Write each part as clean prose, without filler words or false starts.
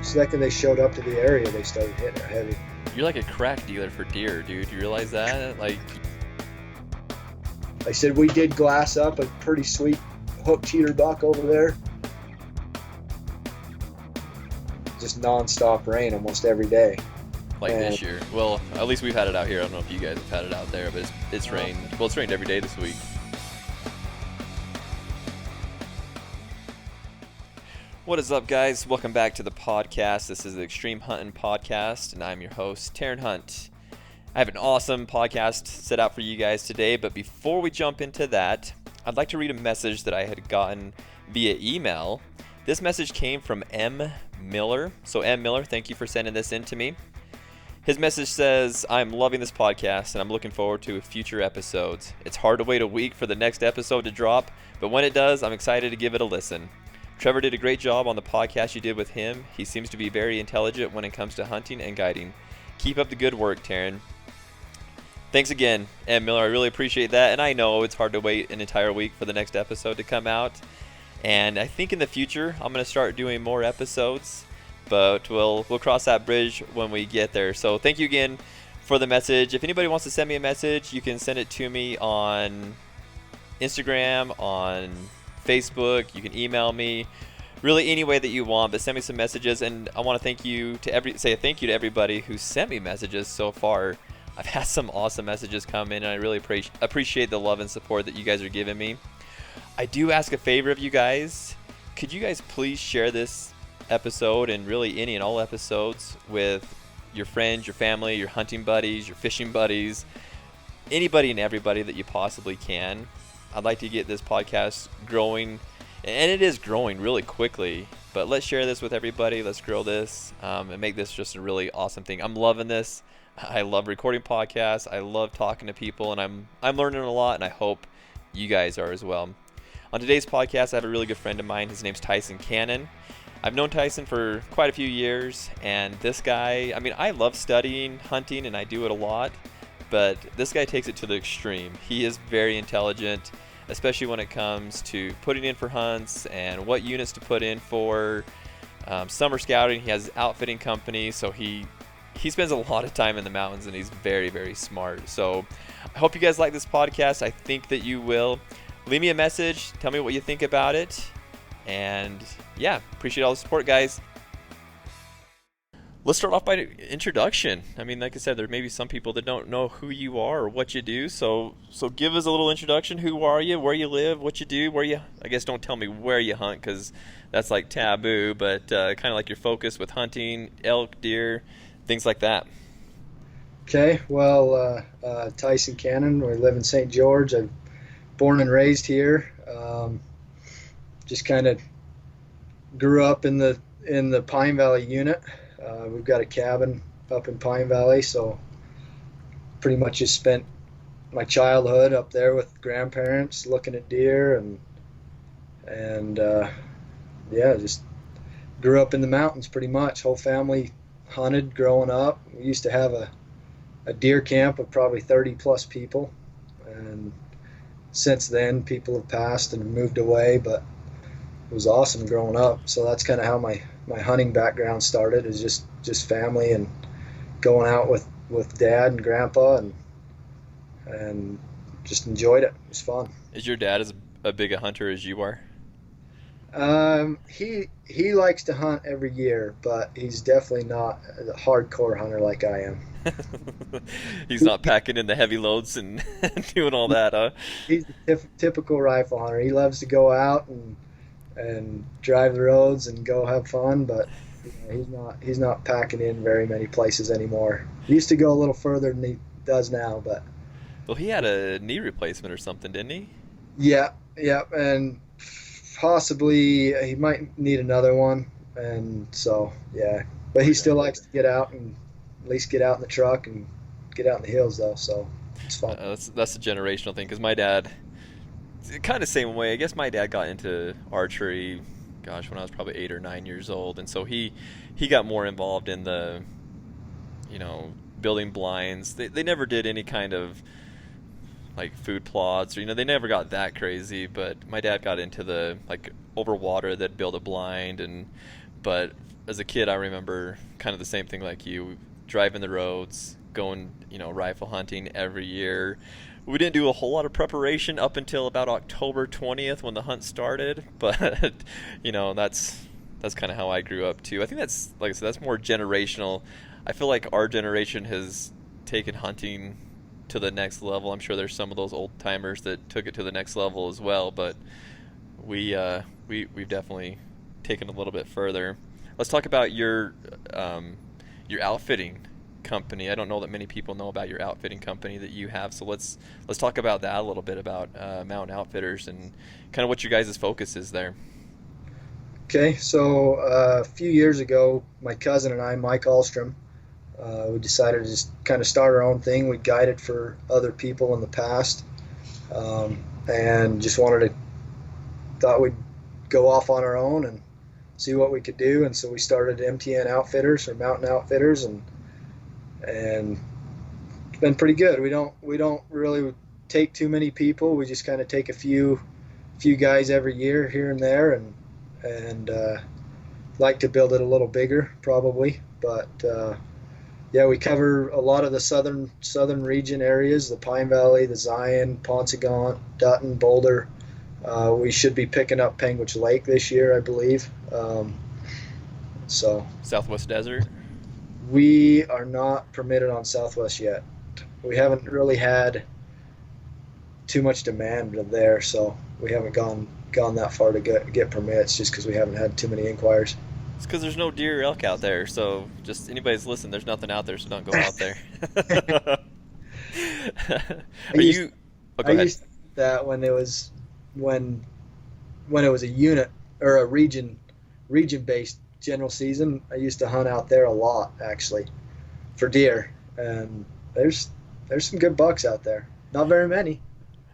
second they showed up to the area, they started hitting her heavy. You're like a crack dealer for deer, dude. You realize that? Like, I said we did glass up a pretty sweet hook cheater buck over there. Just non-stop rain almost every day. like this year. Well, at least we've had it out here. I don't know if you guys have had it out there, but it's rained. Well, it's rained every day this week. What is up, guys? Welcome back to the podcast. This is the Extreme Hunting Podcast, and I'm your host, Taryn Hunt. I have an awesome podcast set out for you guys today, but before we jump into that, I'd like to read a message that I had gotten via email. This message came from M. Miller. So, M. Miller, thank you for sending this in to me. His message says, I'm loving this podcast, and I'm looking forward to future episodes. It's hard to wait a week for the next episode to drop, but when it does, I'm excited to give it a listen. Trevor did a great job on the podcast you did with him. He seems to be very intelligent when it comes to hunting and guiding. Keep up the good work, Taryn. Thanks again, M. Miller. I really appreciate that. And I know it's hard to wait an entire week for the next episode to come out. And I think in the future, I'm going to start doing more episodes. But we'll cross that bridge when we get there. So thank you again for the message. If anybody wants to send me a message, you can send it to me on Instagram, on Facebook. You can email me, really any way that you want, but send me some messages. And I want to say thank you to everybody who sent me messages so far. I've had some awesome messages come in, and I really appreciate the love and support that you guys are giving me. I do ask a favor of you guys. Could you guys please share this episode, and really any and all episodes, with your friends, your family, your hunting buddies, your fishing buddies, anybody and everybody that you possibly can. I'd like to get this podcast growing, and it is growing really quickly, but let's share this with everybody. Let's grow this and make this just a really awesome thing. I'm loving this. I love recording podcasts. I love talking to people, and I'm learning a lot, and I hope you guys are as well. On today's podcast, I have a really good friend of mine. His name's Tyson Cannon. I've known Tyson for quite a few years, and this guy, I mean, I love studying hunting, and I do it a lot, but this guy takes it to the extreme. He is very intelligent, especially when it comes to putting in for hunts and what units to put in for summer scouting. He has an outfitting company, so he spends a lot of time in the mountains, and he's very, very smart. So I hope you guys like this podcast. I think that you will. Leave me a message. Tell me what you think about it. And yeah, appreciate all the support, guys. Let's start off by introduction. I mean, like I said, there may be some people that don't know who you are or what you do. So give us a little introduction. Who are you? Where you live? What you do? I guess don't tell me where you hunt, because that's like taboo. But kind of like your focus with hunting, elk, deer, things like that. Okay, well, Tyson Cannon. We live in St. George. I'm born and raised here. Just kind of grew up in the Pine Valley unit. We've got a cabin up in Pine Valley, so pretty much just spent my childhood up there with grandparents looking at deer, and just grew up in the mountains pretty much. Whole family hunted growing up. We used to have a deer camp of probably 30 plus people, and since then people have passed and moved away, but it was awesome growing up. So that's kind of how my hunting background started, is just family and going out with dad and grandpa, and just enjoyed it. It was fun. Is your dad as big a hunter as you are? He likes to hunt every year, but he's definitely not a hardcore hunter like I am. He's not packing in the heavy loads and doing all that, huh? He's a typical rifle hunter. He loves to go out and drive the roads and go have fun, but he's not packing in very many places anymore. He used to go a little further than he does now, but well, he had a knee replacement or something, didn't he? Yeah, and possibly he might need another one, and so yeah, but he still likes to get out and at least get out in the truck and get out in the hills, though, so it's fun. That's a generational thing, because my dad, kind of same way. I guess my dad got into archery, when I was probably 8 or 9 years old, and so he got more involved in the, building blinds. They never did any kind of like food plots, or they never got that crazy, but my dad got into the, like, over water, they'd build a blind and But as a kid, I remember kind of the same thing like you, driving the roads, going, rifle hunting every year. We didn't do a whole lot of preparation up until about October 20th when the hunt started, but that's kind of how I grew up too. I think that's, like I said, that's more generational. I feel like our generation has taken hunting to the next level. I'm sure there's some of those old timers that took it to the next level as well, but we've definitely taken a little bit further. Let's talk about your outfitting company. I don't know that many people know about your outfitting company that you have, so let's talk about that a little bit, about MTN Outfitters and kind of what your guys' focus is there. Okay, so a few years ago, my cousin and I, Mike Ahlstrom, we decided to just kind of start our own thing. We guided for other people in the past, and just thought we'd go off on our own and see what we could do. And so we started MTN Outfitters, or MTN Outfitters, and it's been pretty good. We don't really take too many people. We just kind of take a few guys every year here and there, and like to build it a little bigger probably. But yeah, we cover a lot of the southern region areas: the Pine Valley, the Zion, Paunsaugunt, Dutton, Boulder. We should be picking up Panguitch Lake this year, I believe. So Southwest Desert. We are not permitted on Southwest yet. We haven't really had too much demand there, so we haven't gone that far to get permits, just because we haven't had too many inquiries. It's because there's no deer or elk out there, so just anybody's listening, there's nothing out there, so don't go out there. I used to do that when it was a unit or a region based general season. I used to hunt out there a lot, actually, for deer, and there's some good bucks out there. Not very many.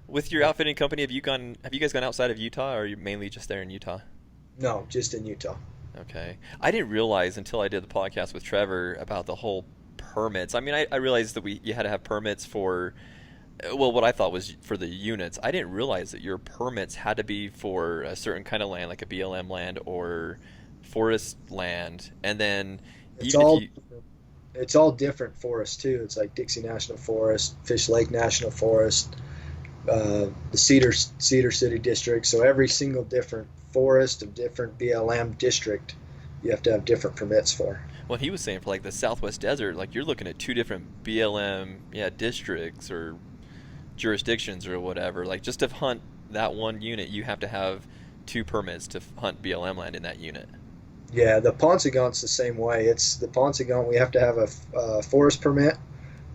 With your outfitting company, have you guys gone outside of Utah, or are you mainly just there in Utah? No, just in Utah. Okay. I didn't realize until I did the podcast with Trevor about the whole permits. I mean, I realized that you had to have permits for, well, what I thought was for the units. I didn't realize that your permits had to be for a certain kind of land, like a BLM land or forest land, and then it's all different forests too. It's like Dixie National Forest, Fish Lake National Forest, the Cedar City District. So every single different forest of different BLM district, you have to have different permits for. Well, he was saying for like the Southwest Desert, like you're looking at two different BLM districts or jurisdictions or whatever. Like just to hunt that one unit, you have to have two permits to hunt BLM land in that unit. Yeah, the Paunsaugaunt's the same way. It's the Paunsaugunt, we have to have a forest permit,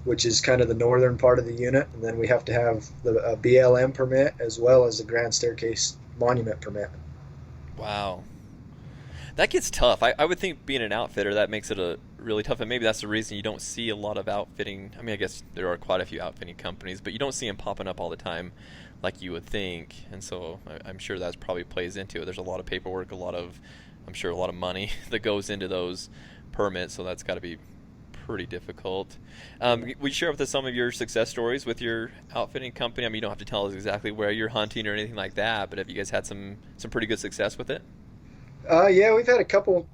which is kind of the northern part of the unit, and then we have to have a BLM permit as well as the Grand Staircase Monument permit. Wow. That gets tough. I would think being an outfitter, that makes it really tough, and maybe that's the reason you don't see a lot of outfitting. I mean, I guess there are quite a few outfitting companies, but you don't see them popping up all the time like you would think, and so I'm sure that probably plays into it. There's a lot of paperwork, I'm sure a lot of money that goes into those permits, so that's got to be pretty difficult. Will you share with us some of your success stories with your outfitting company? I mean, you don't have to tell us exactly where you're hunting or anything like that, but have you guys had some pretty good success with it? Yeah, we've had a couple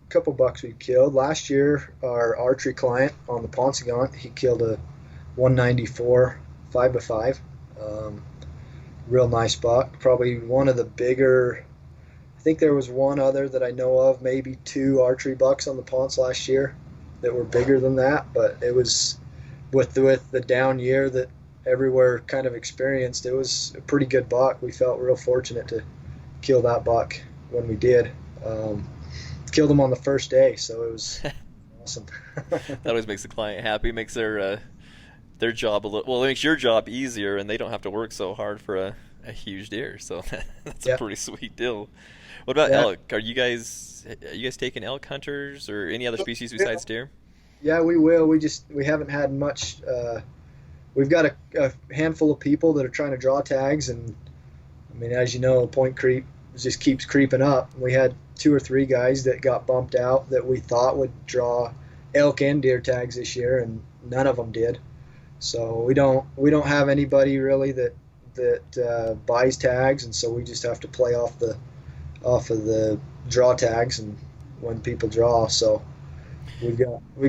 bucks we've killed. Last year, our archery client on the Paunsaugunt, he killed a 194 5x5. Real nice buck. Probably one of the bigger. I think there was one other that I know of, maybe two archery bucks on the Ponce last year that were bigger than that. But it was with the down year that everywhere kind of experienced. It was a pretty good buck. We felt real fortunate to kill that buck when we did. Killed him on the first day, so it was awesome. That always makes the client happy. Makes their job it makes your job easier, and they don't have to work so hard for a huge deer. So that's a pretty sweet deal. What about elk? Are you guys taking elk hunters or any other species besides deer? Yeah, we will. We haven't had much. We've got a handful of people that are trying to draw tags, and I mean, as you know, point creep just keeps creeping up. We had 2 or 3 guys that got bumped out that we thought would draw elk and deer tags this year, and none of them did. So we don't have anybody really that buys tags, and so we just have to play off off of the draw tags and when people draw. So we've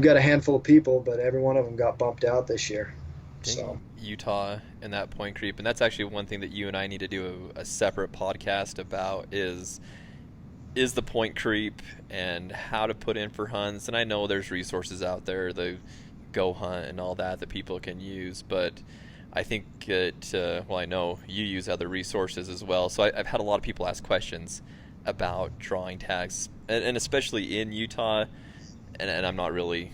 got a handful of people, but every one of them got bumped out this year. So Dang, Utah and that point creep, and that's actually one thing that you and I need to do a separate podcast about is the point creep and how to put in for hunts. And I know there's resources out there, the Go Hunt and all that people can use, but I think well, I know you use other resources as well. So I've had a lot of people ask questions about drawing tags, and especially in Utah, and I'm not really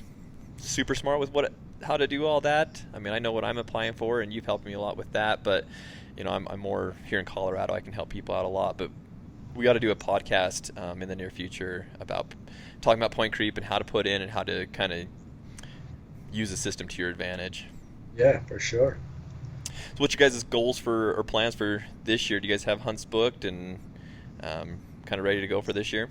super smart with how to do all that. I mean, I know what I'm applying for, and you've helped me a lot with that, but I'm more here in Colorado. I can help people out a lot, but we got to do a podcast in the near future about talking about point creep and how to put in and how to kind of use the system to your advantage. yeah, for sure. So, what's your guys' goals for or plans for this year? Do you guys have hunts booked and kind of ready to go for this year?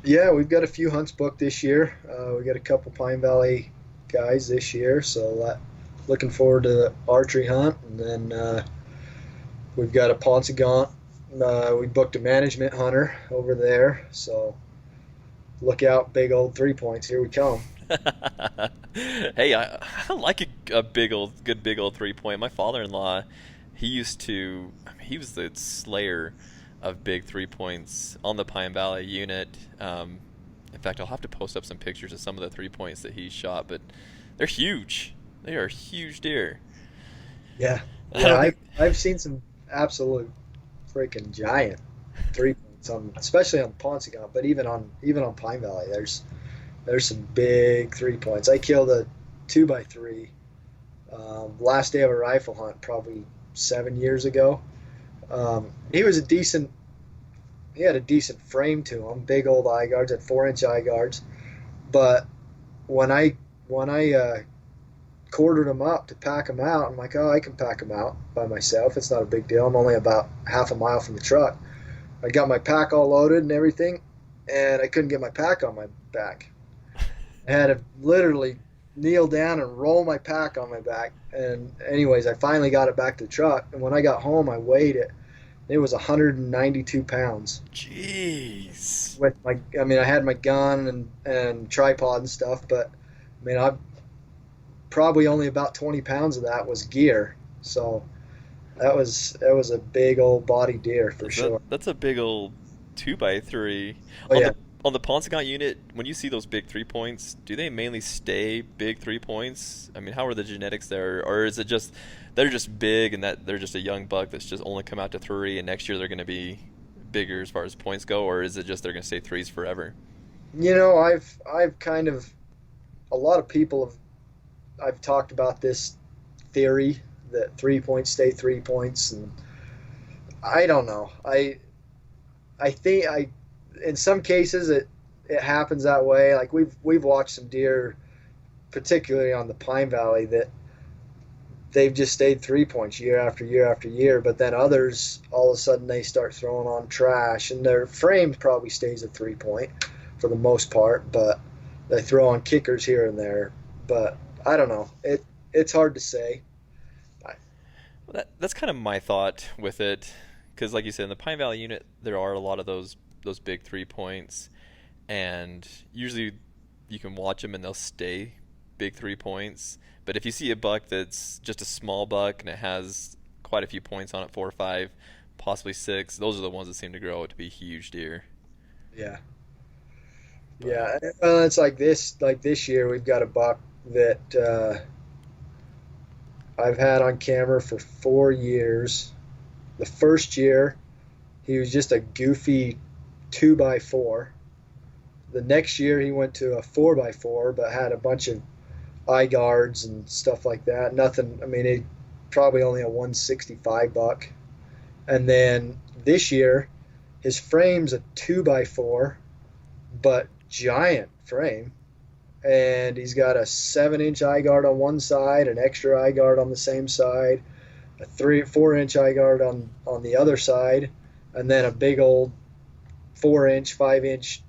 Yeah, we've got a few hunts booked this year. We got a couple Pine Valley guys this year, so looking forward to the archery hunt. And then we've got a Paunsaugunt. We booked a management hunter over there, so look out, big old 3-points. Here we come. Hey, I like a good big old 3-point. My father-in-law, he was the slayer of big 3-points on the Pine Valley unit. In fact, I'll have to post up some pictures of some of the 3-points that he shot, but they're huge. They are huge deer. Yeah, I don't think, I've seen some absolute freaking giant 3-points especially on Paunsaugunt, but even on Pine Valley, there's some big 3-points. I killed a 2x3 last day of a rifle hunt, probably 7 years ago. He had a decent frame to him, big old eye guards at 4-inch eye guards. But when I quartered him up to pack him out, I'm like, oh, I can pack him out by myself. It's not a big deal. I'm only about half a mile from the truck. I got my pack all loaded and everything, and I couldn't get my pack on my back. I had to literally kneel down and roll my pack on my back. And anyways, I finally got it back to the truck. And when I got home, I weighed it. It was 192 pounds. jeez. I had my gun and tripod and stuff, but I probably only about 20 pounds of that was gear. So that was a big old body deer for sure. That's a big old 2x3. Oh yeah. On the Paunsaugunt unit, when you see those big 3-points, do they mainly stay big 3-points? I mean, how are the genetics there, or is it just they're just big and that they're just a young buck that's just only come out to 3, and next year they're going to be bigger as far as points go, or is it just they're going to stay 3s forever? I've kind of a lot of people I've talked about this theory that 3-points stay 3-points, and I don't know. I think in some cases it happens that way. Like we've watched some deer, particularly on the Pine Valley, that they've just stayed 3-points year after year after year. But then others, all of a sudden, they start throwing on trash, and their frame probably stays a 3-point for the most part. But they throw on kickers here and there. But I don't know. It's hard to say. Well, that's kind of my thought with it, because like you said, in the Pine Valley unit, there are a lot of those big 3-points, and usually you can watch them and they'll stay big 3-points. But if you see a buck that's just a small buck and it has quite a few points on it, 4 or 5, possibly 6, those are the ones that seem to grow out to be huge deer. Yeah. But, Yeah. Well, it's like this year we've got a buck that I've had on camera for 4 years. The first year he was just a goofy 2x4. The next year he went to a 4x4, but had a bunch of eye guards and stuff like that. Nothing. He probably only a 165 buck. And then this year, his frame's a 2x4, but giant frame, and he's got a 7-inch eye guard on one side, an extra eye guard on the same side, a 4-inch eye guard on the other side, and then a big old 4-inch, 5-inch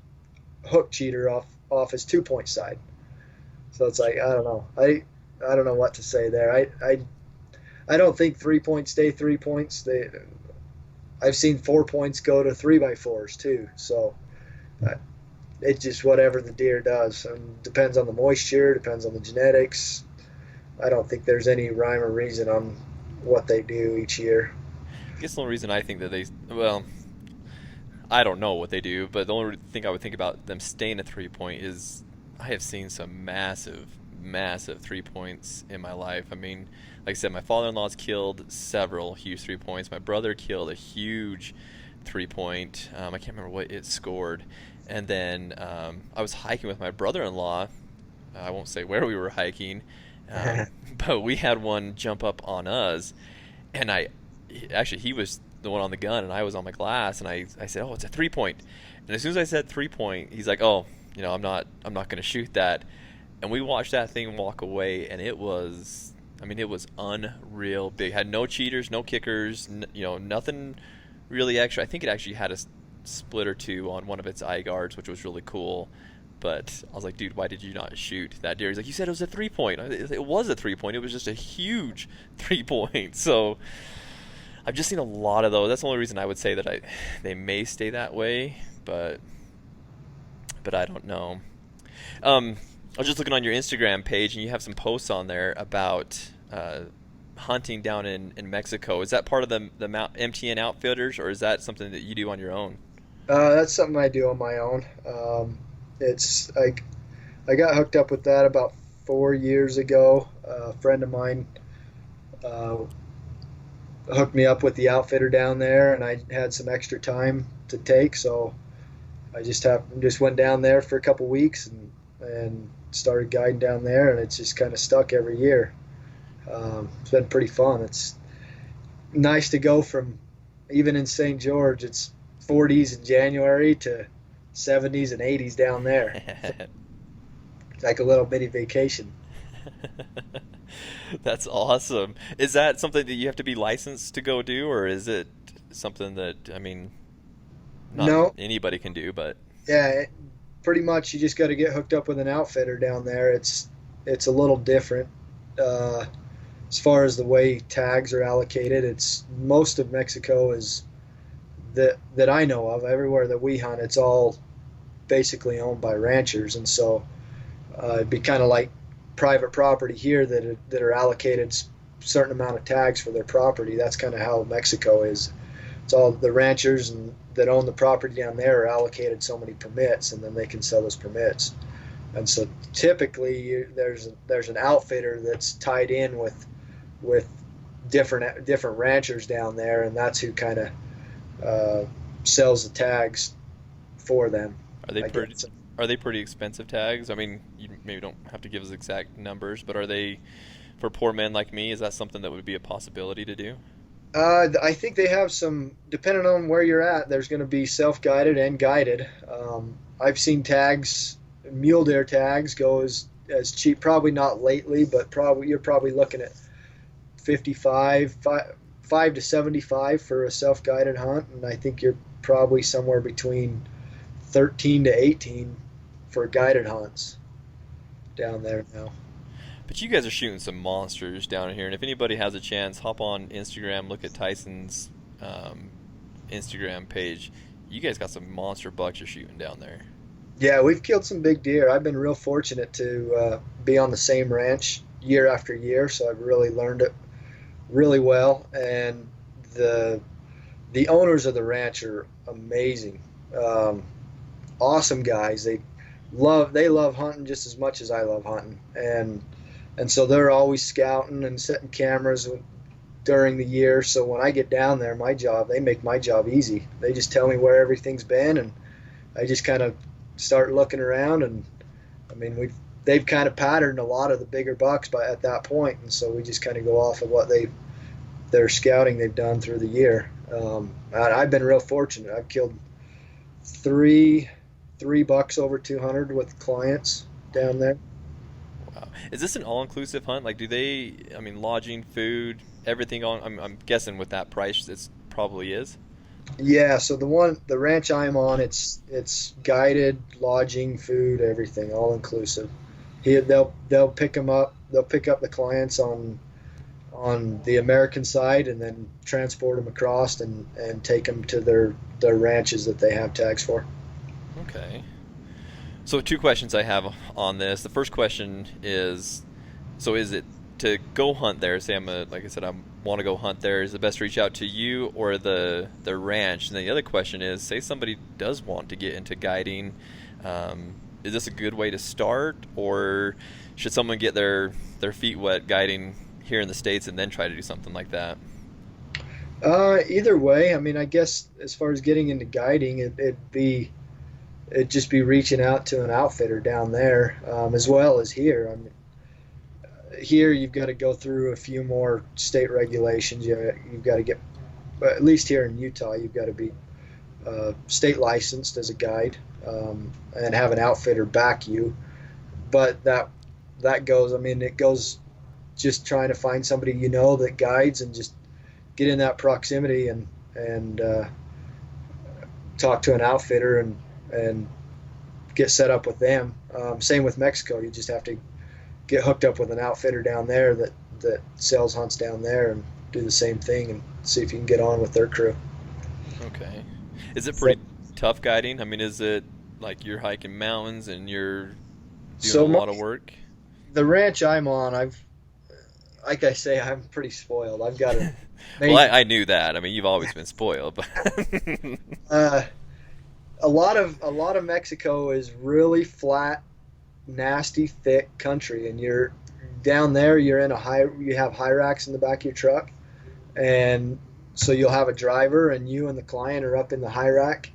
hook cheater off his 2-point side. So it's like, I don't know. I don't know what to say there. I don't think 3-points stay 3-points. I've seen 4 points go to 3x4s too. So uh, it's just whatever the deer does. Depends on the moisture, depends on the genetics. I don't think there's any rhyme or reason on what they do each year. I guess the only reason I think that well, I don't know what they do, but the only thing I would think about them staying at 3 point is I have seen some massive, massive 3 points in my life. I mean, like I said, my father-in-law's killed several huge 3 points. My brother killed a huge 3 point. I can't remember what it scored. And then I was hiking with my brother-in-law. I won't say where we were hiking, but we had one jump up on us, and he was the one on the gun, and I was on my glass, and I said, "Oh, it's a 3 point." And as soon as I said 3 point, he's like, "Oh, I'm not going to shoot that." And we watched that thing walk away, and it was, I mean, it was unreal big. Had no cheaters, no kickers, nothing really extra. I think it actually had a split or two on one of its eye guards, which was really cool. But I was like, dude, why did you not shoot that deer? He's like, you said it was a 3 point. It was a 3 point. It was just a huge 3 point. So I've just seen a lot of those. That's the only reason I would say that they may stay that way, but I don't know. I was just looking on your Instagram page, and you have some posts on there about hunting down in Mexico. Is that part of the MTN Outfitters, or is that something that you do on your own? That's something I do on my own. It's like I got hooked up with that about 4 years ago. A friend of mine uh, hooked me up with the outfitter down there, and I had some extra time to take, so I just went down there for a couple weeks and started guiding down there, and it's just kind of stuck every year. It's been pretty fun. It's nice to go from, even in St. George, it's 40s in January to 70s and 80s down there. It's like a little mini vacation. That's awesome. Is that something that you have to be licensed to go do, or is it something that, I mean, not No, anybody can do, but yeah, pretty much you just got to get hooked up with an outfitter down there. It's a little different. Uh, as far as the way tags are allocated, it's most of Mexico is that I know of. Everywhere that we hunt, it's all basically owned by ranchers, and so it'd be kind of like private property here that are allocated certain amount of tags for their property. That's kind of how Mexico is. It's all the ranchers that own the property down there are allocated so many permits, and then they can sell those permits. And so typically there's an outfitter that's tied in with different ranchers down there, and that's who kind of sells the tags for them. are they pretty are they pretty expensive tags? I mean, you maybe don't have to give us exact numbers, but are they, for poor men like me, is that something that would be a possibility to do? I think they have some, depending on where you're at, there's going to be self-guided and guided. I've seen tags, mule deer tags, go as cheap, probably not lately, but you're probably looking at 55, 5 to 75 for a self-guided hunt, and I think you're probably somewhere between 13 to 18 for guided hunts down there now. But you guys are shooting some monsters down here, and if anybody has a chance, hop on Instagram, look at Tyson's Instagram page. You guys got some monster bucks you're shooting down there. Yeah, we've killed some big deer. I've been real fortunate to be on the same ranch year after year, so I've really learned it really well. And the owners of the ranch are amazing, awesome guys. They love hunting just as much as I love hunting, and so they're always scouting and setting cameras during the year. So when I get down there, they make my job easy. They just tell me where everything's been, and I just kind of start looking around. And I mean, they've kind of patterned a lot of the bigger bucks at that point, and so we just kind of go off of what their scouting they've done through the year. I've been real fortunate. I've killed three bucks over 200 with clients down there. Wow. Is this an all-inclusive hunt? Like, do they, I mean, lodging, food, everything on, I'm guessing with that price, it probably is? Yeah, so the ranch I'm on, it's guided, lodging, food, everything, all inclusive. They'll pick them up. They'll pick up the clients on on the American side, and then transport them across and take them to their ranches that they have tags for. Okay. So two questions I have on this. The first question is, so is it to go hunt there? Say like I said, I want to go hunt there. Is it best to reach out to you or the ranch? And then the other question is, say somebody does want to get into guiding, is this a good way to start, or should someone get their feet wet guiding here in the States and then try to do something like that? Either way, I mean, I guess as far as getting into guiding, it'd just be reaching out to an outfitter down there, as well as here. I mean, here you've got to go through a few more state regulations. You've got to get, at least here in Utah, you've got to be state licensed as a guide, and have an outfitter back you. But that goes. I mean, it goes just trying to find somebody that guides, and just get in that proximity and talk to an outfitter and get set up with them. Same with Mexico. You just have to get hooked up with an outfitter down there that sells hunts down there, and do the same thing and see if you can get on with their crew. Okay. Is it pretty tough guiding? I mean, is it like you're hiking mountains and you're doing a lot of work? The ranch I'm on, like I say, I'm pretty spoiled. I've got a well, I knew that. I mean, you've always been spoiled, but a lot of Mexico is really flat, nasty, thick country, and you're down there. You have high racks in the back of your truck, and so you'll have a driver, and you and the client are up in the high rack,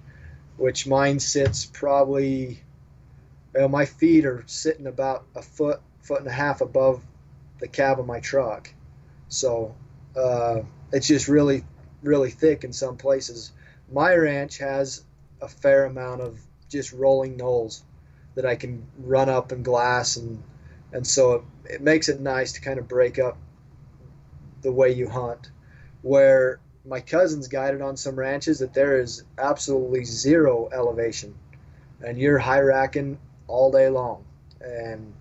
which mine sits probably. Well, my feet are sitting about a foot and a half above the cab of my truck, so it's just really, really thick in some places. My ranch has a fair amount of just rolling knolls that I can run up and glass, and so it makes it nice to kind of break up the way you hunt. Where my cousins guided on some ranches that there is absolutely zero elevation, and you're high racking all day long, and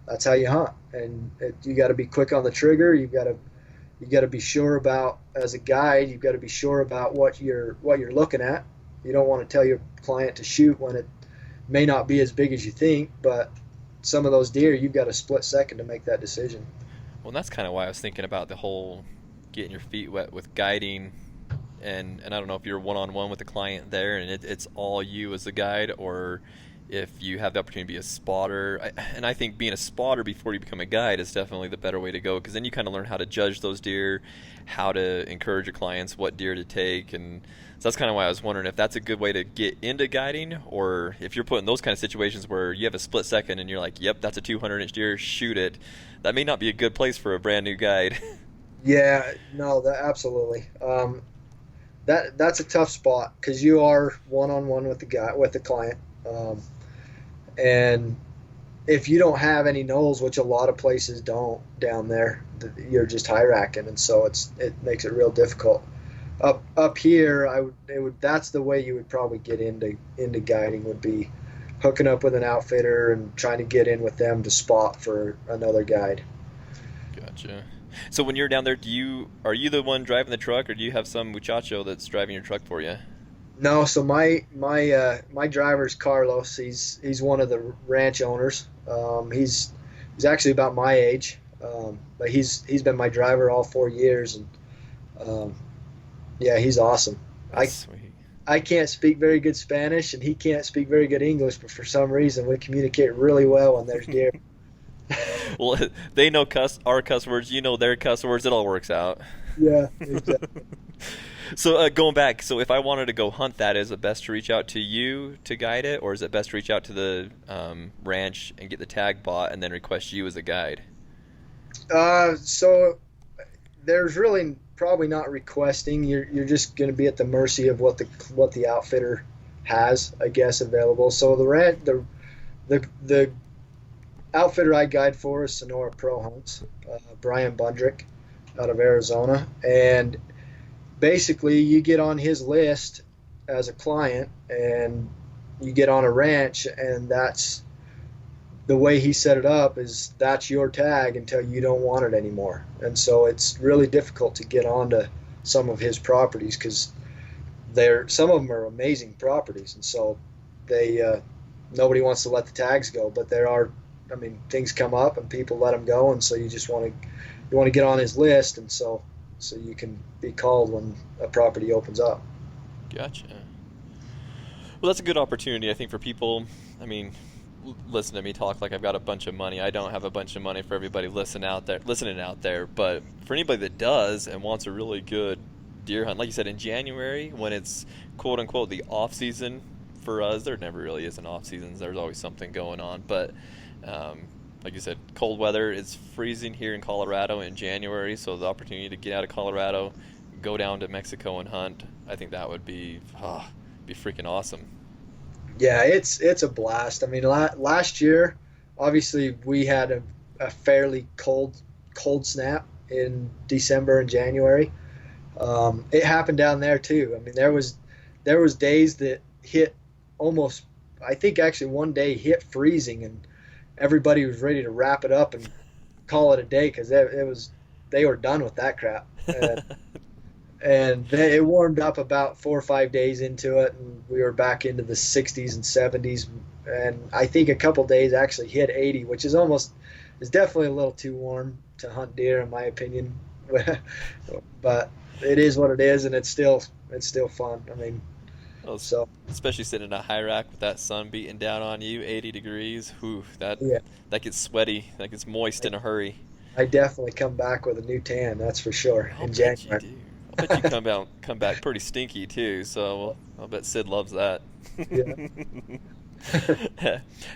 that's how you hunt. And you got to be quick on the trigger. You got to be sure about, as a guide, you've got to be sure about what you're looking at. You don't want to tell your client to shoot when it may not be as big as you think, but some of those deer, you've got a split second to make that decision. Well, that's kind of why I was thinking about the whole getting your feet wet with guiding, and I don't know if you're one-on-one with the client there and it's all you as the guide, or if you have the opportunity to be a spotter. And I think being a spotter before you become a guide is definitely the better way to go, because then you kind of learn how to judge those deer, how to encourage your clients what deer to take. And so that's kind of why I was wondering if that's a good way to get into guiding, or if you're put in those kind of situations where you have a split second and you're like, yep, that's a 200-inch deer, shoot it. That may not be a good place for a brand new guide. Yeah, no, absolutely. That's a tough spot, because you are one-on-one with the client. And if you don't have any knolls, which a lot of places don't down there, you're just high racking, and so it makes it real difficult. Up here, that's the way you would probably get into guiding, would be hooking up with an outfitter and trying to get in with them to spot for another guide. Gotcha. So when you're down there, are you the one driving the truck, or do you have some muchacho that's driving your truck for you? No, so my driver's Carlos. He's one of the ranch owners. He's actually about my age, but he's been my driver all 4 years, and yeah, he's awesome. That's sweet. I can't speak very good Spanish, and he can't speak very good English, but for some reason we communicate really well when there's deer. Well, they know our cuss words, you know their cuss words. It all works out. Yeah, exactly. So going back, so if I wanted to go hunt that, is it best to reach out to you to guide it, or is it best to reach out to the ranch and get the tag bought and then request you as a guide? So there's really probably not requesting. You're just going to be at the mercy of what the outfitter has, I guess, available. So the outfitter I guide for is Sonora Pro Hunts, Brian Bundrick out of Arizona, and basically you get on his list as a client and you get on a ranch, and that's the way he set it up is that's your tag until you don't want it anymore. And so it's really difficult to get onto some of his properties because some of them are amazing properties, and so they nobody wants to let the tags go. But there are, I mean, things come up and people let them go, and so you want to get on his list, and so you can be called when a property opens up. Gotcha. Well, that's a good opportunity, I think, for people. I mean, listen to me talk like I've got a bunch of money. I don't have a bunch of money for everybody listening out there. But for anybody that does and wants a really good deer hunt, like you said, in January when it's quote unquote the off season for us, there never really is an off season. There's always something going on. But like you said, cold weather. It's freezing here in Colorado in January, so the opportunity to get out of Colorado, go down to Mexico and hunt, I think that would be freaking awesome. Yeah, it's a blast. I mean, last year, obviously, we had a fairly cold snap in December and January. It happened down there too. I mean, there was days that hit almost. I think actually one day hit freezing, and everybody was ready to wrap it up and call it a day because they were done with that crap. And it warmed up about 4 or 5 days into it, and we were back into the 60s and 70s. And I think a couple days actually hit 80, which is definitely a little too warm to hunt deer, in my opinion. But it is what it is, and it's still fun. I mean, Well, so especially sitting in a high rack with that sun beating down on you, 80 degrees. Whew, yeah, that gets sweaty. That gets moist in a hurry. I definitely come back with a new tan, that's for sure, I'll in bet you January. do. I bet you come back pretty stinky too. So I'll bet Sid loves that. Yeah.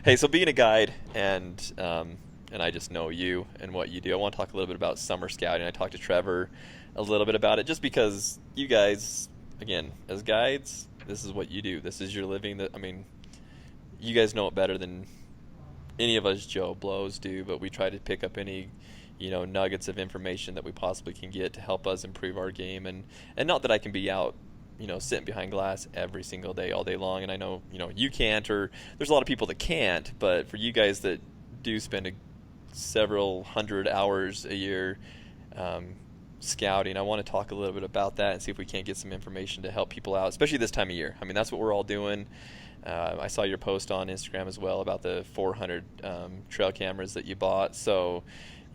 Hey, so being a guide and I just know you and what you do. I want to talk a little bit about summer scouting. I talked to Trevor a little bit about it, just because you guys, again, as guides, this is what you do. This is your living. That I mean, you guys know it better than any of us Joe Blows do. But we try to pick up any nuggets of information that we possibly can get to help us improve our game. And not that I can be out sitting behind glass every single day all day long, and I know you can't, or there's a lot of people that can't, but for you guys that do spend several hundred hours a year scouting, I want to talk a little bit about that and see if we can't get some information to help people out, especially this time of year. I mean, that's what we're all doing. I saw your post on Instagram as well about the 400 trail cameras that you bought, so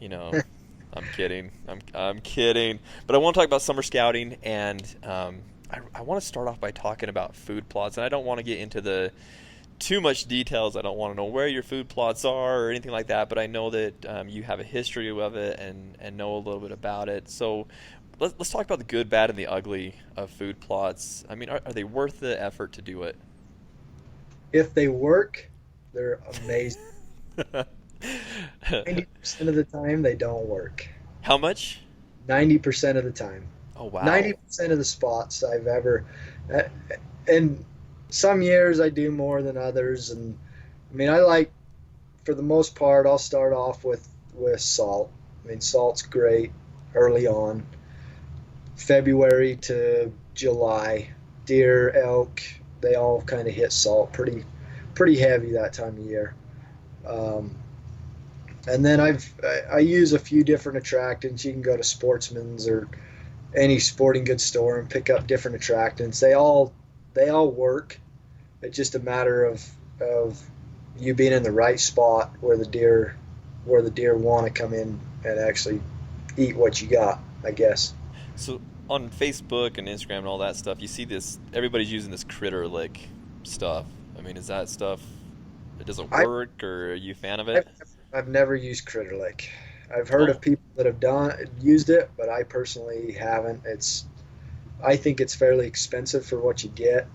I'm kidding. I'm kidding. But I want to talk about summer scouting, and I want to start off by talking about food plots. And I don't want to get into too much details. I don't want to know where your food plots are or anything like that. But I know that you have a history of it and know a little bit about it. So let's talk about the good, bad, and the ugly of food plots. I mean, are they worth the effort to do it? If they work, they're amazing. 90% of the time, they don't work. How much? 90% of the time. Oh, wow. 90% of the spots I've ever, and some years I do more than others. And I mean, for the most part, I'll start off with salt. I mean, salt's great early on. February to July, deer, elk, they all kind of hit salt pretty heavy that time of year. And then I use a few different attractants. You can go to Sportsman's or any sporting goods store and pick up different attractants. They all work. It's just a matter of you being in the right spot where the deer want to come in and actually eat what you got, I guess. So on Facebook and Instagram and all that stuff, you see this, everybody's using this critter lick stuff. I mean, is that stuff, it doesn't work, or are you a fan of it? I've never used critter lick. I've heard of people that have used it, but I personally haven't. I think it's fairly expensive for what you get.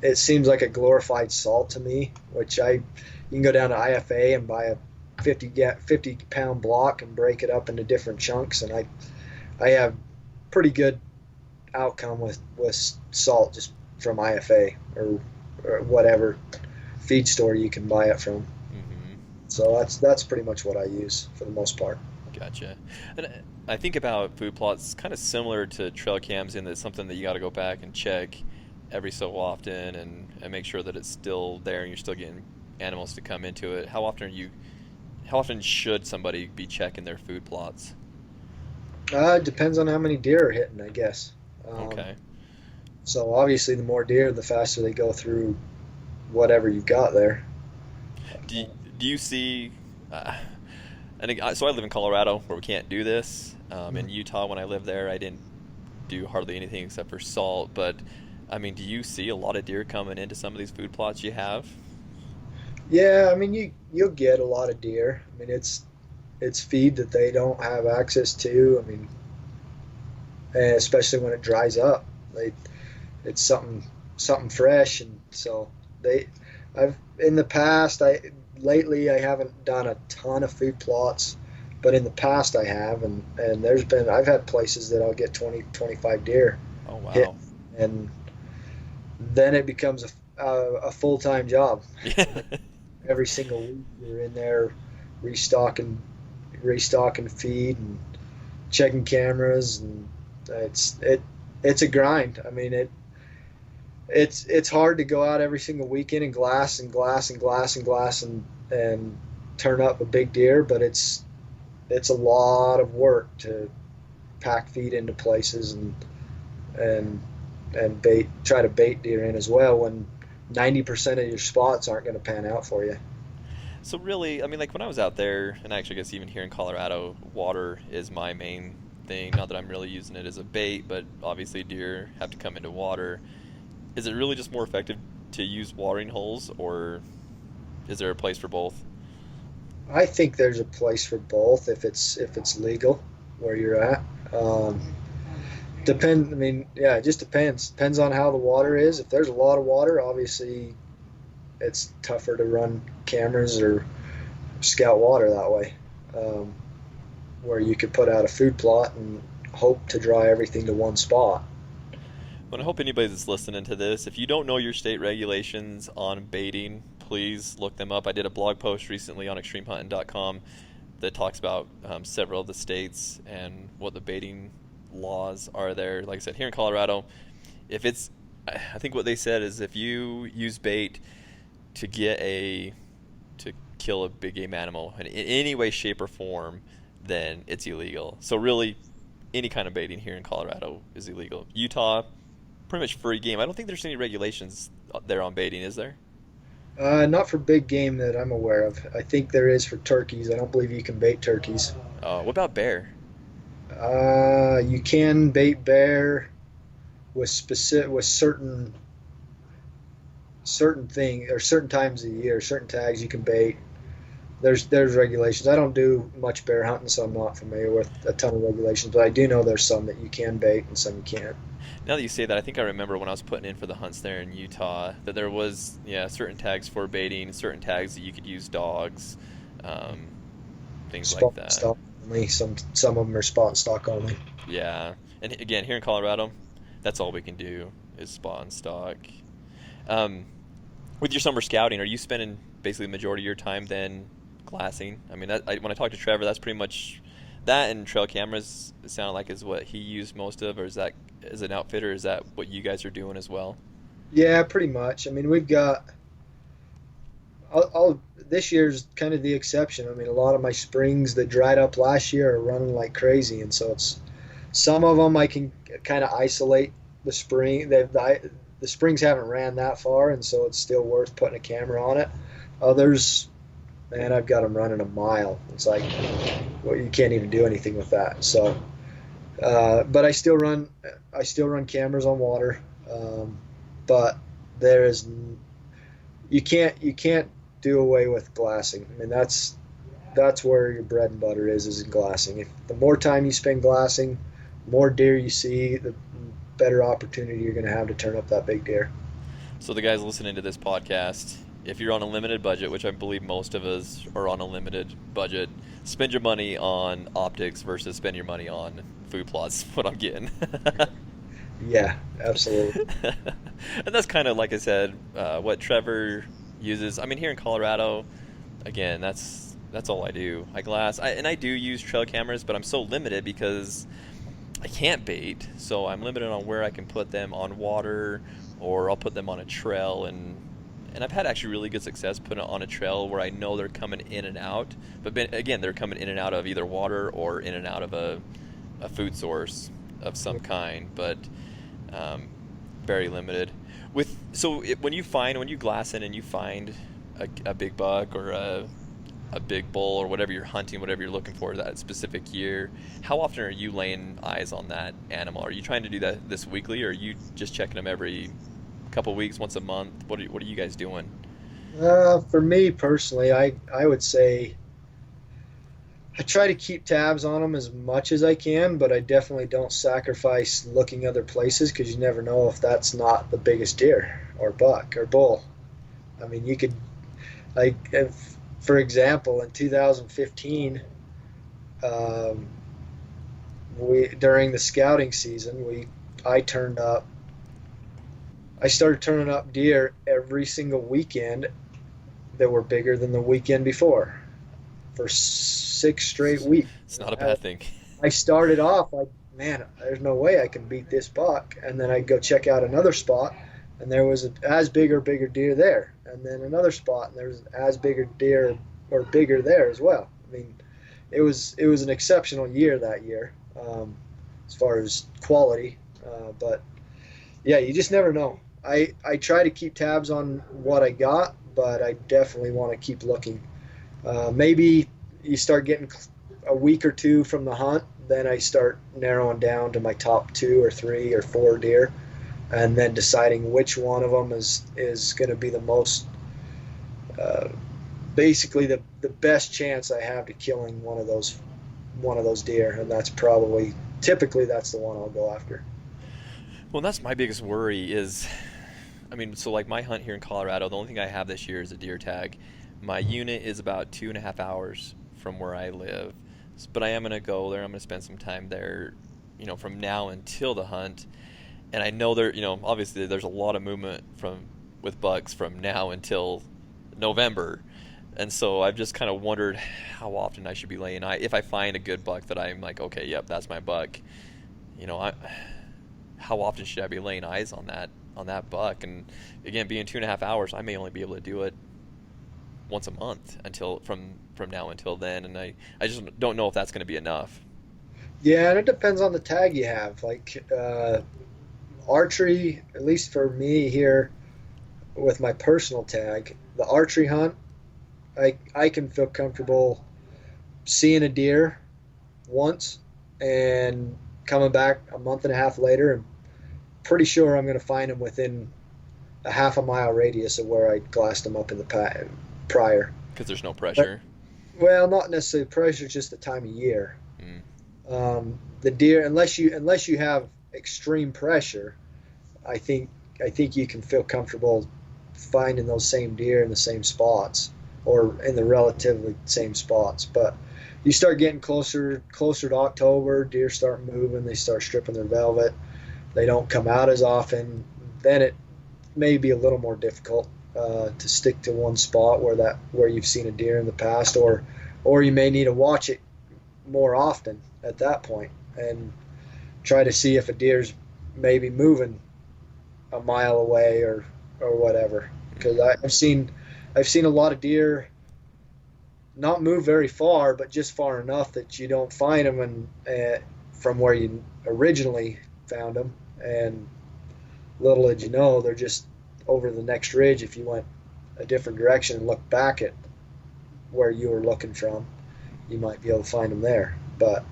It seems like a glorified salt to me, which you can go down to IFA and buy a 50-pound block and break it up into different chunks, and I have pretty good outcome with salt just from IFA or whatever feed store you can buy it from. Mm-hmm. So that's pretty much what I use for the most part. Gotcha. And I think about food plots kind of similar to trail cams in that it's something that you got to go back and check every so often and make sure that it's still there and you're still getting animals to come into it, how often should somebody be checking their food plots? It depends on how many deer are hitting, I guess. Um, Okay. so obviously, the more deer, the faster they go through whatever you've got there. Do you see? So I live in Colorado where we can't do this. In Mhm. Utah, when I lived there, I didn't do hardly anything except for salt. But I mean, do you see a lot of deer coming into some of these food plots you have? Yeah, I mean you'll get a lot of deer. I mean it's feed that they don't have access to. I mean, and especially when it dries up, they it's something fresh, and so they. I've in the past I lately I haven't done a ton of food plots, but in the past I have, and I've had places that I'll get 20 25 deer Oh hit, wow. and then it becomes a full time job. Yeah. Every single week you're in there restocking restocking feed and checking cameras, and it's a grind. I mean it's hard to go out every single weekend and glass and glass and glass and glass and turn up a big deer, but it's a lot of work to pack feed into places and and bait try to bait deer in as well when 90% of your spots aren't going to pan out for you. So really, I mean, like when I was out there, and I actually guess even here in Colorado, water is my main thing. Not that I'm really using it as a bait, but obviously deer have to come into water. Is it really just more effective to use watering holes, or is there a place for both? I think there's a place for both if it's legal where you're at. Um, I mean, yeah, it just depends on how the water is. If there's a lot of water, obviously it's tougher to run cameras or scout water that way. Um, where you could put out a food plot and hope to dry everything to one spot. But I hope anybody that's listening to this, if you don't know your state regulations on baiting, please look them up. I did a blog post recently on extremehunting.com that talks about several of the states and what the baiting laws are there. Like I said, here in Colorado, if it's, I think what they said is if you use bait to get to kill a big game animal in any way, shape, or form, then it's illegal. So really, any kind of baiting here in Colorado is illegal. Utah, pretty much free game. I don't think there's any regulations there on baiting, is there? Not for big game that I'm aware of. I think there is for turkeys. I don't believe you can bait turkeys. What about bear? You can bait bear with specific with certain thing or certain times of the year, certain tags you can bait. There's regulations. I don't do much bear hunting, so I'm not familiar with a ton of regulations, but I do know there's some that you can bait and some you can't. Now that you say that, I think I remember when I was putting in for the hunts there in Utah that there was, yeah, certain tags for baiting, certain tags that you could use dogs, um, things like Spot that. stock only. Some of them are spot stock only. Yeah, and again, here in Colorado, that's all we can do is spot and stock. Um, with your summer scouting, are you spending basically the majority of your time then glassing? I mean, when I talked to Trevor, that's pretty much that and trail cameras. It sounded like is what he used most of, or is that as an outfitter? Is that what you guys are doing as well? Yeah, pretty much. I mean, we've got. This year's kind of the exception. I mean, a lot of my springs that dried up last year are running like crazy, and so it's some of them I can kind of isolate the spring. The springs haven't ran that far, and so it's still worth putting a camera on it. Others, man, I've got them running a mile. It's like, well, you can't even do anything with that. So, but I still run cameras on water. But there is, you can't do away with glassing. I mean, that's where your bread and butter is in glassing. If the more time you spend glassing, more deer you see, the better opportunity you're going to have to turn up that big deer. So the guys listening to this podcast, if you're on a limited budget, which I believe most of us are on a limited budget, spend your money on optics versus spend your money on food plots. What I'm getting. Yeah, absolutely. And that's kind of like I said, what Trevor uses. I mean, here in Colorado, again, that's all I do. I glass, and I do use trail cameras, but I'm so limited because I can't bait, so I'm limited on where I can put them on water, or I'll put them on a trail, and I've had actually really good success putting it on a trail where I know they're coming in and out. But again, they're coming in and out of either water or in and out of a food source of some kind. But um, very limited. When you glass in and you find a big buck or a big bull or whatever you're hunting, whatever you're looking for that specific year, how often are you laying eyes on that animal? Are you trying to do that this weekly, or are you just checking them every couple weeks, once a month? What are you guys doing? For me personally, I would say I try to keep tabs on them as much as I can, but I definitely don't sacrifice looking other places because you never know if that's not the biggest deer or buck or bull. I mean, you could, like, for example, in 2015, um, we during the scouting season, I turned up. I started turning up deer every single weekend that were bigger than the weekend before for 6 straight weeks. It's not a bad thing. I started off like, man, there's no way I can beat this buck, and then I'd go check out another spot, and there was as big or bigger deer there, and then another spot, and there was as bigger deer or bigger there as well. I mean, it was an exceptional year that year, as far as quality, but yeah, you just never know. I try to keep tabs on what I got, but I definitely want to keep looking. Maybe you start getting a week or two from the hunt, then I start narrowing down to my top 2 or 3 or 4 deer, and then deciding which one of them is going to be the most, basically the best chance I have to killing one of those deer, and that's typically that's the one I'll go after. Well, that's my biggest worry is, I mean, so like my hunt here in Colorado, the only thing I have this year is a deer tag. My unit is about 2.5 hours from where I live, but I am going to go there. I'm going to spend some time there, from now until the hunt. And I know obviously there's a lot of movement with bucks from now until November. And so I've just kind of wondered how often I should be laying eye. If I find a good buck that I'm like, okay, yep, that's my buck. How often should I be laying eyes on that buck? And again, being 2.5 hours, I may only be able to do it once a month until from now until then, and I just don't know if that's going to be enough. Yeah, and it depends on the tag you have. Like archery, at least for me here with my personal tag, the archery hunt, I can feel comfortable seeing a deer once and coming back a month and a half later and pretty sure I'm going to find him within a half a mile radius of where I glassed him up in the prior. Because there's no pressure. Well, not necessarily pressure, just the time of year. The deer, unless you have extreme pressure, I think you can feel comfortable finding those same deer in the same spots or in the relatively same spots. But you start getting closer to October, deer start moving, they start stripping their velvet, they don't come out as often, then it may be a little more difficult to stick to one spot where you've seen a deer in the past, or you may need to watch it more often at that point and try to see if a deer's maybe moving a mile away or whatever. Because I've seen a lot of deer not move very far, but just far enough that you don't find them from where you originally found them, and little did you know they're just over the next ridge. If you went a different direction and looked back at where you were looking from, you might be able to find them there. But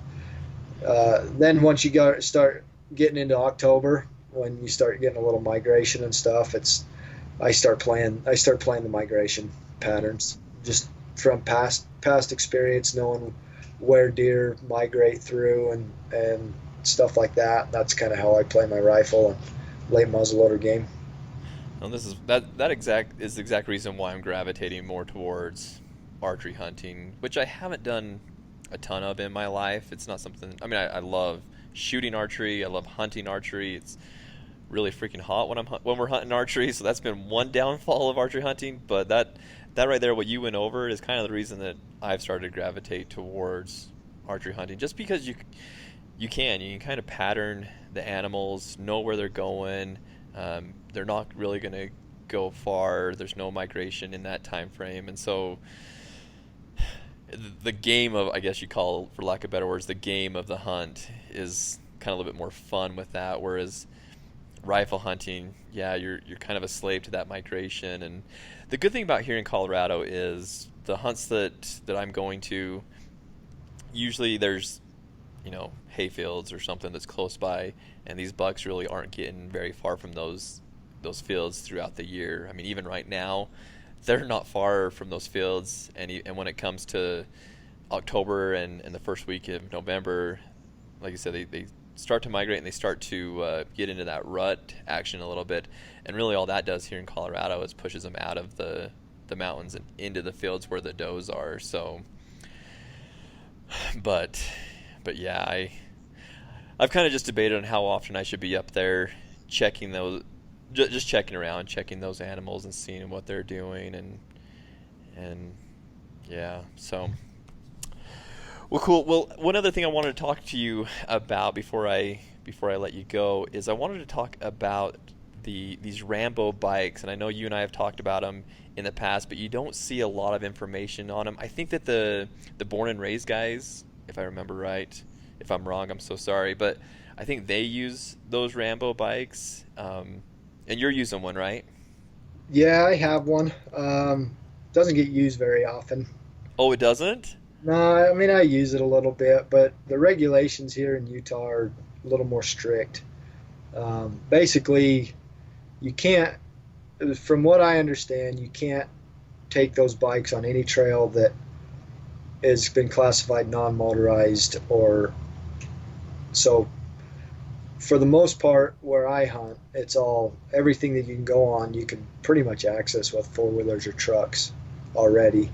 then once you start getting into October, when you start getting a little migration and stuff, I start playing the migration patterns just from past experience, knowing where deer migrate through and stuff like that. That's kind of how I play my rifle and late muzzleloader game. And this is that exact reason why I'm gravitating more towards archery hunting, which I haven't done a ton of in my life. It's not something. I mean, I love shooting archery. I love hunting archery. It's really freaking hot when we're hunting archery. So that's been one downfall of archery hunting. But that right there, what you went over, is kind of the reason that I've started to gravitate towards archery hunting. Just because you can kind of pattern the animals, know where they're going. They're not really going to go far. There's no migration in that time frame, and so the game of, I guess you call, for lack of better words, the game of the hunt is kind of a little bit more fun with that. Whereas rifle hunting, yeah, you're kind of a slave to that migration. And the good thing about here in Colorado is the hunts that I'm going to, usually there's, hay fields or something that's close by, and these bucks really aren't getting very far from those fields throughout the year. I mean, even right now, they're not far from those fields, and when it comes to October and the first week of November, like I said, they start to migrate and they start to get into that rut action a little bit. And really all that does here in Colorado is pushes them out of the mountains and into the fields where the does are. So, but yeah, I've kind of just debated on how often I should be up there checking those, just checking around, checking those animals and seeing what they're doing, and yeah, so. Well, cool. Well, one other thing I wanted to talk to you about before I let you go is I wanted to talk about these Rambo bikes, and I know you and I have talked about them in the past, but you don't see a lot of information on them. I think that the Born and Raised guys, if I remember right, if I'm wrong, I'm so sorry, but I think they use those Rambo bikes, and you're using one, right? Yeah, I have one. Doesn't get used very often. Oh, it doesn't? No, I mean I use it a little bit, but the regulations here in Utah are a little more strict. Basically, you can't, from what I understand, you can't take those bikes on any trail that has been classified non-motorized, or so. For the most part, where I hunt, it's all, everything that you can go on, you can pretty much access with four-wheelers or trucks already.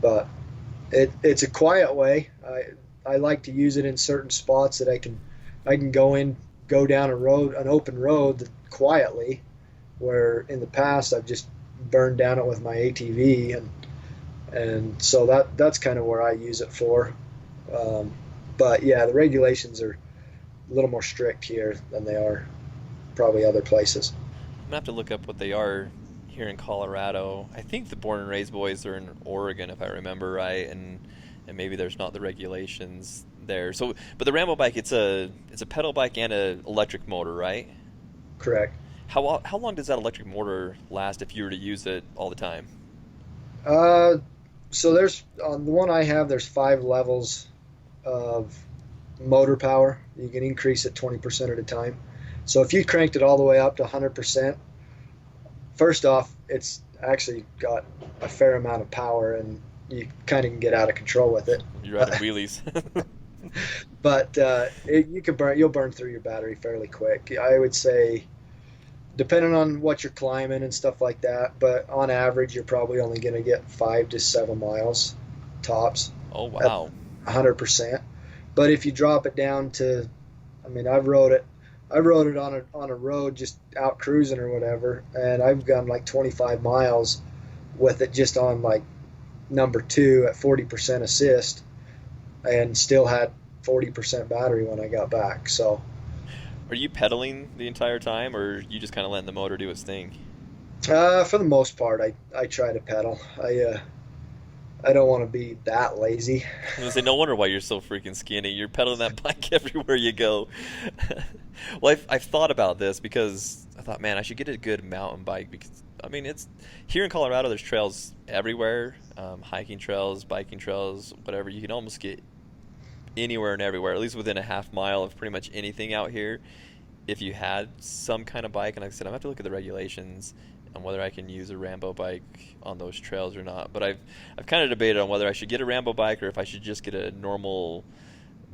But it's a quiet way. I like to use it in certain spots that I can go down an open road quietly, where in the past I've just burned down it with my ATV, and so that's kind of where I use it for. But yeah, the regulations are a little more strict here than they are probably other places. I'm gonna have to look up what they are here in Colorado. I think the Born and Raised boys are in Oregon, if I remember right, and maybe there's not the regulations there. So, but the Rambo bike, it's a pedal bike and an electric motor, right? Correct. How long does that electric motor last if you were to use it all the time? So there's, on the one I have, there's 5 levels of motor power. You can increase it 20% at a time. So if you cranked it all the way up to 100%, first off, it's actually got a fair amount of power, and you kind of can get out of control with it. You're riding wheelies. But you'll burn through your battery fairly quick. I would say, depending on what you're climbing and stuff like that, but on average, you're probably only going to get 5 to 7 miles tops. Oh, wow. At 100%. But if you drop it down to, I mean, I rode it on a road just out cruising or whatever, and I've gone like 25 miles with it just on like number 2 at 40% assist, and still had 40% battery when I got back. So, are you pedaling the entire time, or you just kind of letting the motor do its thing? for the most part, I try to pedal. I don't want to be that lazy. I was gonna say, no wonder why you're so freaking skinny. You're pedaling that bike everywhere you go. Well, I've thought about this because I thought, man, I should get a good mountain bike, because I mean, it's here in Colorado. There's trails everywhere, hiking trails, biking trails, whatever. You can almost get anywhere and everywhere, at least within a half mile of pretty much anything out here, if you had some kind of bike. And like I said, I'm gonna have to look at the regulations on whether I can use a Rambo bike on those trails or not. But I've kind of debated on whether I should get a Rambo bike or if I should just get a normal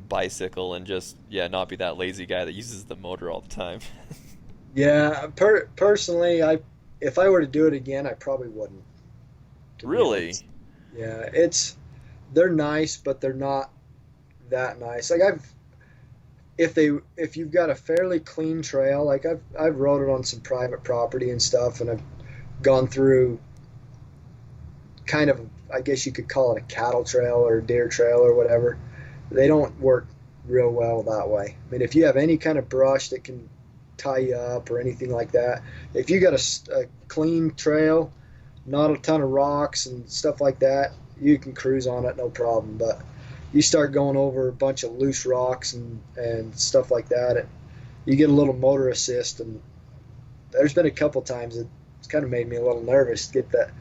bicycle and just, not be that lazy guy that uses the motor all the time. Yeah, personally, if I were to do it again, I probably wouldn't. Really? Yeah, they're nice, but they're not that nice. Like if you've got a fairly clean trail, like I've rode it on some private property and stuff, and I've gone through kind of, I guess you could call it a cattle trail or a deer trail or whatever. They don't work real well that way. I mean, if you have any kind of brush that can tie you up or anything like that. If you got a clean trail, not a ton of rocks and stuff like that, you can cruise on it no problem. But you start going over a bunch of loose rocks and stuff like that, you get a little motor assist, and there's been a couple times it's kind of made me a little nervous to get that.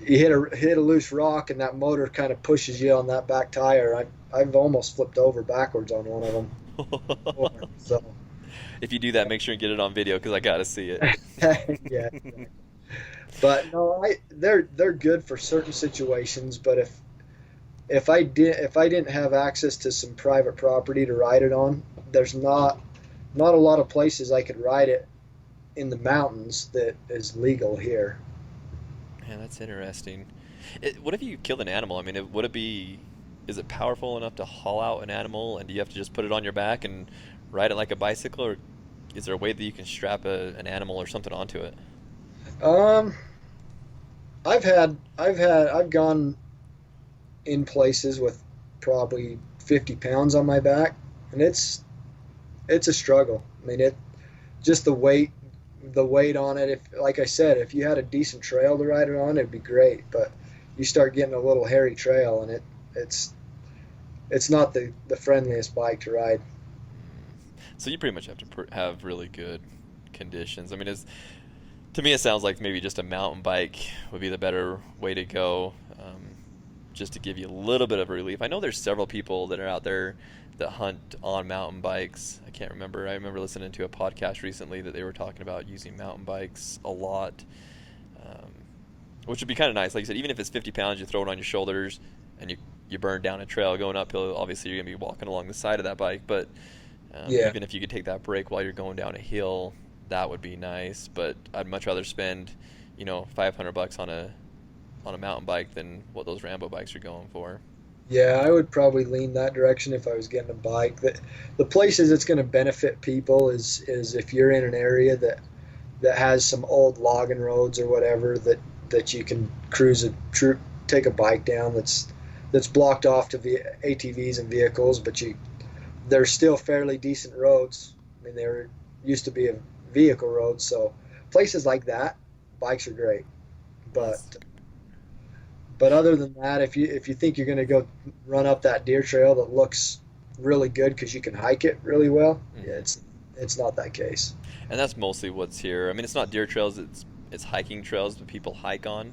You hit a loose rock and that motor kind of pushes you on that back tire. I've almost flipped over backwards on one of them before, so If you do that, make sure and get it on video because I gotta see it. yeah. But no, they're good for certain situations. But if I didn't have access to some private property to ride it on, there's not a lot of places I could ride it in the mountains that is legal here. Man, that's interesting. What if you killed an animal? I mean, would it be? Is it powerful enough to haul out an animal, and do you have to just put it on your back and ride it like a bicycle, or is there a way that you can strap an animal or something onto it? Um, I've gone in places with probably 50 pounds on my back, and it's a struggle. I mean, just the weight on it. If, like I said, if you had a decent trail to ride it on, it'd be great. But you start getting a little hairy trail, and it's not the friendliest bike to ride. So you pretty much have to have really good conditions. I mean, to me, it sounds like maybe just a mountain bike would be the better way to go, just to give you a little bit of relief. I know there's several people that are out there that hunt on mountain bikes. I can't remember. I remember listening to a podcast recently that they were talking about using mountain bikes a lot, um, which would be kind of nice. Like you said, even if it's 50 pounds, you throw it on your shoulders and you burn down a trail going uphill. Obviously, you're going to be walking along the side of that bike, but Yeah. even if you could take that break while you're going down a hill, that would be nice. But I'd much rather spend, $500 on a mountain bike than what those Rambo bikes are going for. Yeah, I would probably lean that direction if I was getting a bike. The places it's going to benefit people is if you're in an area that has some old logging roads or whatever that you can take a bike down that's blocked off to ATVs and vehicles, but they're still fairly decent roads. I mean, there used to be a vehicle road, so places like that, bikes are great. But other than that, if you think you're going to go run up that deer trail that looks really good because you can hike it really well, yeah, it's not that case. And that's mostly what's here. I mean, it's not deer trails; it's hiking trails that people hike on.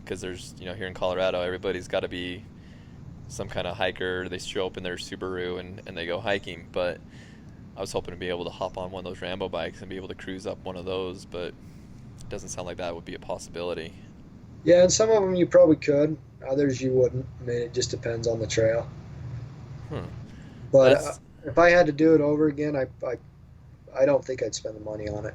Because there's, here in Colorado, everybody's got to be some kind of hiker. They show up in their Subaru and they go hiking. But I was hoping to be able to hop on one of those Rambo bikes and be able to cruise up one of those, but it doesn't sound like that would be a possibility. Yeah, and some of them you probably could. Others you wouldn't. I mean, it just depends on the trail. Hmm. But That's if I had to do it over again, I don't think I'd spend the money on it.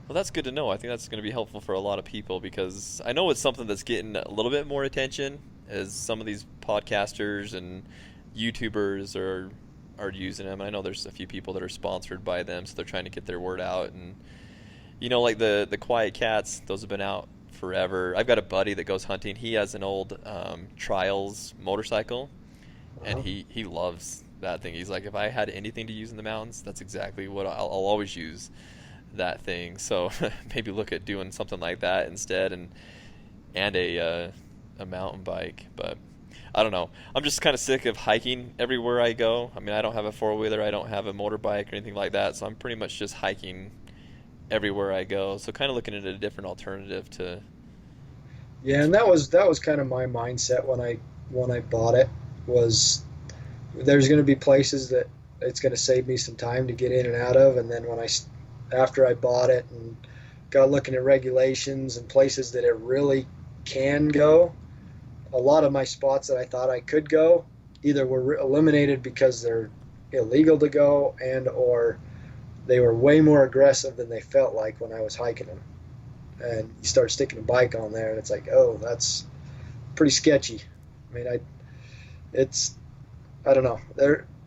Well, that's good to know. I think that's going to be helpful for a lot of people because I know it's something that's getting a little bit more attention as some of these podcasters and YouTubers are using them. I know there's a few people that are sponsored by them, so they're trying to get their word out. And like the Quiet Cats, those have been out forever. I've got a buddy that goes hunting. He has an old Trials motorcycle, and he loves that thing. He's like, if I had anything to use in the mountains, that's exactly what I'll always use, that thing. So maybe look at doing something like that instead, and a mountain bike. But I don't know. I'm just kind of sick of hiking everywhere I go. I mean, I don't have a four-wheeler, I don't have a motorbike or anything like that, so I'm pretty much just hiking everywhere I go. So kind of looking at a different alternative to. Yeah, and that was kind of my mindset when I bought it, was there's going to be places that it's going to save me some time to get in and out of, and then after I bought it and got looking at regulations and places that it really can go, a lot of my spots that I thought I could go either were eliminated because they're illegal to go, and or they were way more aggressive than they felt like when I was hiking them. And you start sticking a bike on there, and it's like, oh, that's pretty sketchy. I mean, I don't know.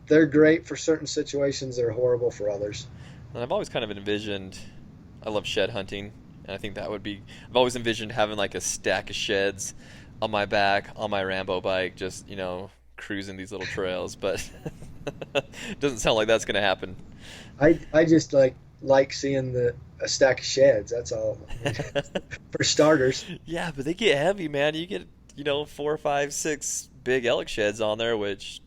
They're great for certain situations. They're horrible for others. And I've always kind of envisioned, I love shed hunting, and I think that would be, I've always envisioned having like a stack of sheds on my back, on my Rambo bike, just, cruising these little trails. But Doesn't sound like that's gonna happen. I just like seeing a stack of sheds. That's all. I mean, for starters. Yeah, but they get heavy, man. You get, 4, 5, 6 big elk sheds on there, which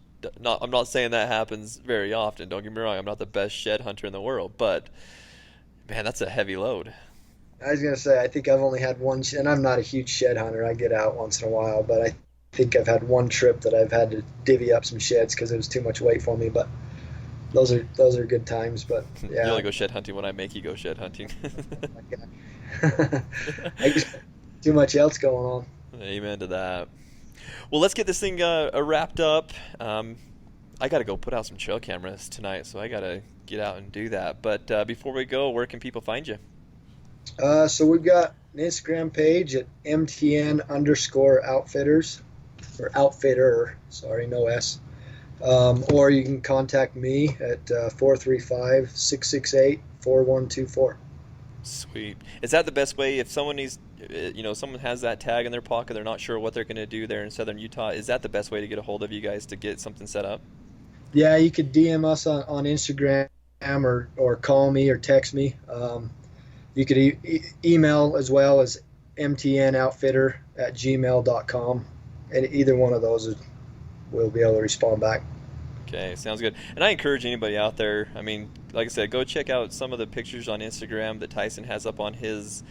I'm not saying that happens very often. Don't get me wrong. I'm not the best shed hunter in the world, but man, that's a heavy load. I was gonna say I think I've only had one, and I'm not a huge shed hunter. I get out once in a while, but I think I've had one trip that I've had to divvy up some sheds because it was too much weight for me. But those are good times. But You yeah, only go shed hunting when I make you go shed hunting. I just too much else going on. Amen to that. Well, let's get this thing wrapped up. I got to go put out some trail cameras tonight, so I got to get out and do that. But before we go, where can people find you? So we've got an Instagram page at MTN_Outfitters or Outfitter. Sorry, no S. Or you can contact me at 435-668-4124. Sweet. Is that the best way if someone needs, someone has that tag in their pocket, they're not sure what they're going to do there in southern Utah? Is that the best way to get a hold of you guys to get something set up? Yeah, you could DM us on Instagram or call me or text me. You could email as well as mtnoutfitter@gmail.com. And either one of those we'll be able to respond back. Okay, sounds good. And I encourage anybody out there, I mean, like I said, go check out some of the pictures on Instagram that Tyson has up on his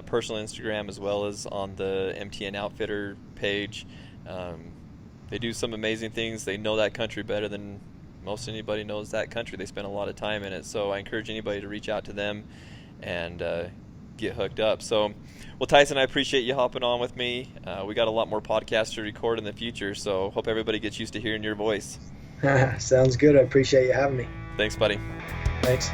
personal Instagram as well as on the MTN Outfitter page. They do some amazing things. They know that country better than most anybody knows that country. They spend a lot of time in it. So I encourage anybody to reach out to them and get hooked up. So, well, Tyson, I appreciate you hopping on with me. We got a lot more podcasts to record in the future, so hope everybody gets used to hearing your voice. Sounds good. I appreciate you having me. Thanks, buddy. Thanks.